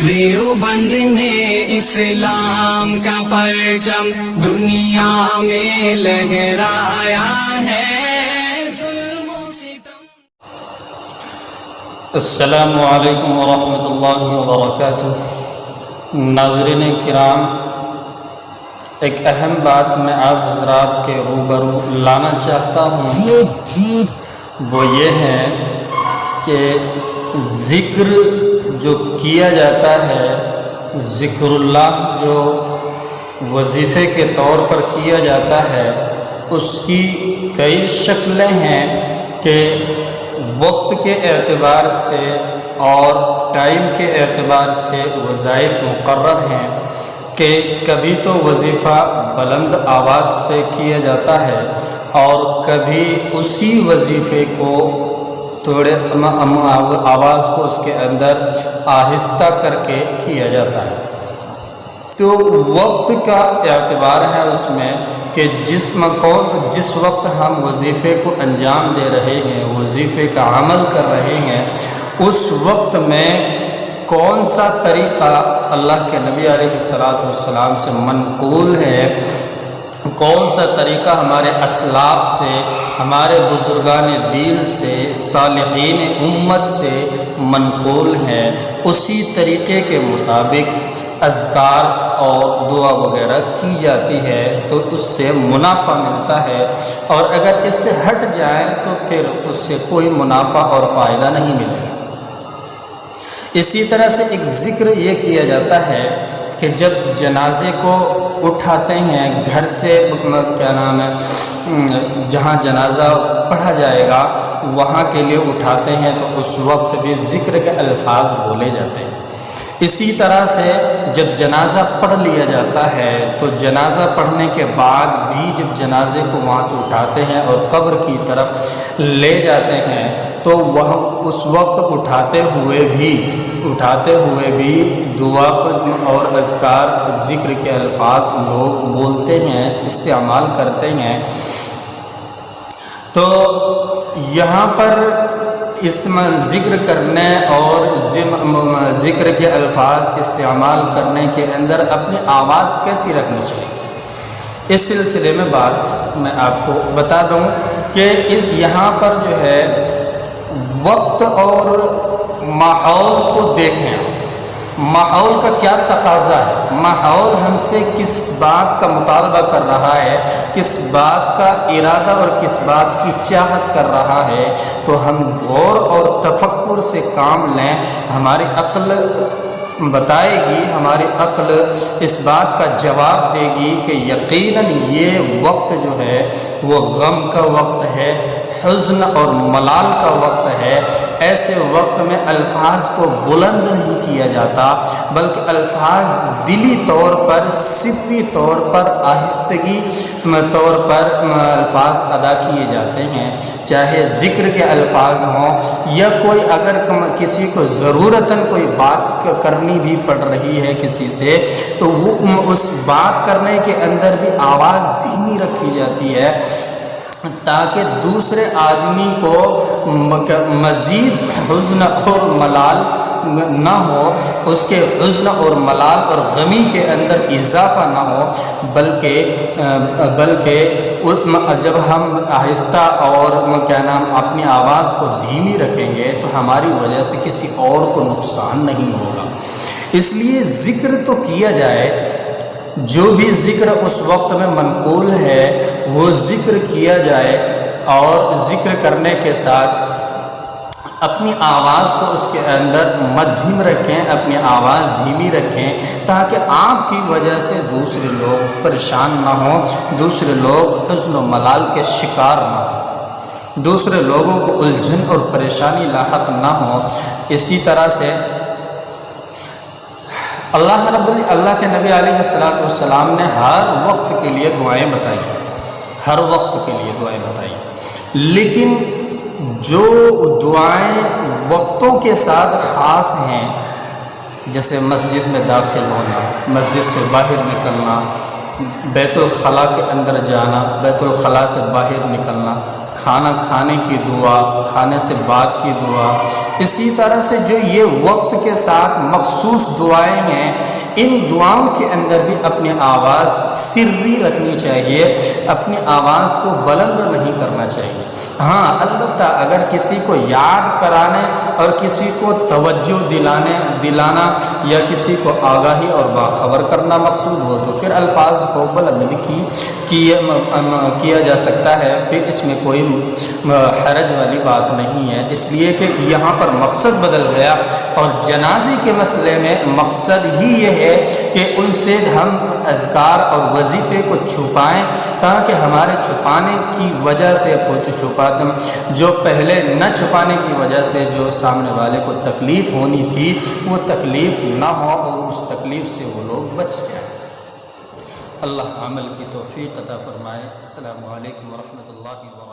دیوبند میں اسلام کا پرچم دنیا میں لہرایا ہے، ظلم و ستم۔ السلام علیکم ورحمۃ اللہ وبرکاتہ۔ ناظرین کرام، ایک اہم بات میں آپ حضرات کے روبرو لانا چاہتا ہوں، وہ یہ ہے کہ ذکر جو کیا جاتا ہے، ذکر اللہ جو وظیفے کے طور پر کیا جاتا ہے، اس کی کئی شکلیں ہیں کہ وقت کے اعتبار سے اور ٹائم کے اعتبار سے وظائف مقرر ہیں کہ کبھی تو وظیفہ بلند آواز سے کیا جاتا ہے اور کبھی اسی وظیفے کو تھوڑے آواز کو اس کے اندر آہستہ کر کے کیا جاتا ہے۔ تو وقت کا اعتبار ہے اس میں کہ جس وقت ہم وظیفے کو انجام دے رہے ہیں، وظیفے کا عمل کر رہے ہیں، اس وقت میں کون سا طریقہ اللہ کے نبی علیہ الصلوۃ والسلام سے منقول ہے، کون سا طریقہ ہمارے اسلاف سے، ہمارے بزرگان دین سے، صالحین امت سے منقول ہے، اسی طریقے کے مطابق اذکار اور دعا وغیرہ کی جاتی ہے تو اس سے منافع ملتا ہے، اور اگر اس سے ہٹ جائے تو پھر اس سے کوئی منافع اور فائدہ نہیں ملے گا۔ اسی طرح سے ایک ذکر یہ کیا جاتا ہے کہ جب جنازے کو اٹھاتے ہیں گھر سے، جہاں جنازہ پڑھا جائے گا وہاں کے لیے اٹھاتے ہیں تو اس وقت بھی ذکر کے الفاظ بولے جاتے ہیں۔ اسی طرح سے جب جنازہ پڑھ لیا جاتا ہے تو جنازہ پڑھنے کے بعد بھی جب جنازے کو وہاں سے اٹھاتے ہیں اور قبر کی طرف لے جاتے ہیں تو وہ اس وقت اٹھاتے ہوئے بھی دعا اور اذکار ذکر کے الفاظ لوگ بولتے ہیں، استعمال کرتے ہیں۔ تو یہاں پر ذکر کرنے اور ذکر کے الفاظ استعمال کرنے کے اندر اپنی آواز کیسی رکھنی چاہیے، اس سلسلے میں بات میں آپ کو بتا دوں کہ یہاں پر جو ہے وقت اور ماحول کو دیکھیں، ماحول کا کیا تقاضا ہے، ماحول ہم سے کس بات کا مطالبہ کر رہا ہے، کس بات کا ارادہ اور کس بات کی چاہت کر رہا ہے، تو ہم غور اور تفکر سے کام لیں۔ ہماری عقل بتائے گی، ہماری عقل اس بات کا جواب دے گی کہ یقیناً یہ وقت جو ہے وہ غم کا وقت ہے، حزن اور ملال کا وقت ہے۔ ایسے وقت میں الفاظ کو بلند نہیں کیا جاتا بلکہ الفاظ دلی طور پر، سری طور پر، آہستگی طور پر الفاظ ادا کیے جاتے ہیں، چاہے ذکر کے الفاظ ہوں یا کوئی اگر کسی کو ضرورتاً کوئی بات کرنی بھی پڑ رہی ہے کسی سے تو وہ اس بات کرنے کے اندر بھی آواز دھیمی رکھی جاتی ہے تاکہ دوسرے آدمی کو مزید حزن اور ملال نہ ہو، اس کے حزن اور ملال اور غمی کے اندر اضافہ نہ ہو، بلکہ جب ہم آہستہ اور اپنی آواز کو دھیمی رکھیں گے تو ہماری وجہ سے کسی اور کو نقصان نہیں ہوگا۔ اس لیے ذکر تو کیا جائے، جو بھی ذکر اس وقت میں منقول ہے وہ ذکر کیا جائے، اور ذکر کرنے کے ساتھ اپنی آواز کو اس کے اندر مدھم رکھیں، اپنی آواز دھیمی رکھیں تاکہ آپ کی وجہ سے دوسرے لوگ پریشان نہ ہوں، دوسرے لوگ حزن و ملال کے شکار نہ ہوں، دوسرے لوگوں کو الجھن اور پریشانی لاحق نہ ہو۔ اسی طرح سے اللہ کے نبی علیہ الصلوۃ والسلام نے ہر وقت کے لیے دعائیں بتائی، ہر وقت کے لیے دعائیں بتائی، لیکن جو دعائیں وقتوں کے ساتھ خاص ہیں، جیسے مسجد میں داخل ہونا، مسجد سے باہر نکلنا، بیت الخلاء کے اندر جانا، بیت الخلاء سے باہر نکلنا، کھانا کھانے کی دعا، کھانے سے بعد کی دعا، اسی طرح سے جو یہ وقت کے ساتھ مخصوص دعائیں ہیں، ان دعاؤں کے اندر بھی اپنی آواز سری رکھنی چاہیے، اپنی آواز کو بلند نہیں کرنا چاہیے۔ ہاں البتہ اگر کسی کو یاد کرانے اور کسی کو توجہ دلانا یا کسی کو آگاہی اور باخبر کرنا مقصود ہو تو پھر الفاظ کو بلند بھی کیا جا سکتا ہے، پھر اس میں کوئی حرج والی بات نہیں ہے، اس لیے کہ یہاں پر مقصد بدل گیا، اور جنازے کے مسئلے میں مقصد ہی یہ ہے کہ ان سے ہم اذکار اور وظیفے کو چھپائیں، تاکہ ہمارے چھپانے کی وجہ سے جو پہلے نہ چھپانے کی وجہ سے جو سامنے والے کو تکلیف ہونی تھی وہ تکلیف نہ ہو، اور اس تکلیف سے وہ لوگ بچ جائیں۔ اللہ عمل کی توفیق عطا فرمائے۔ السلام علیکم ورحمۃ اللہ وبرکاتہ۔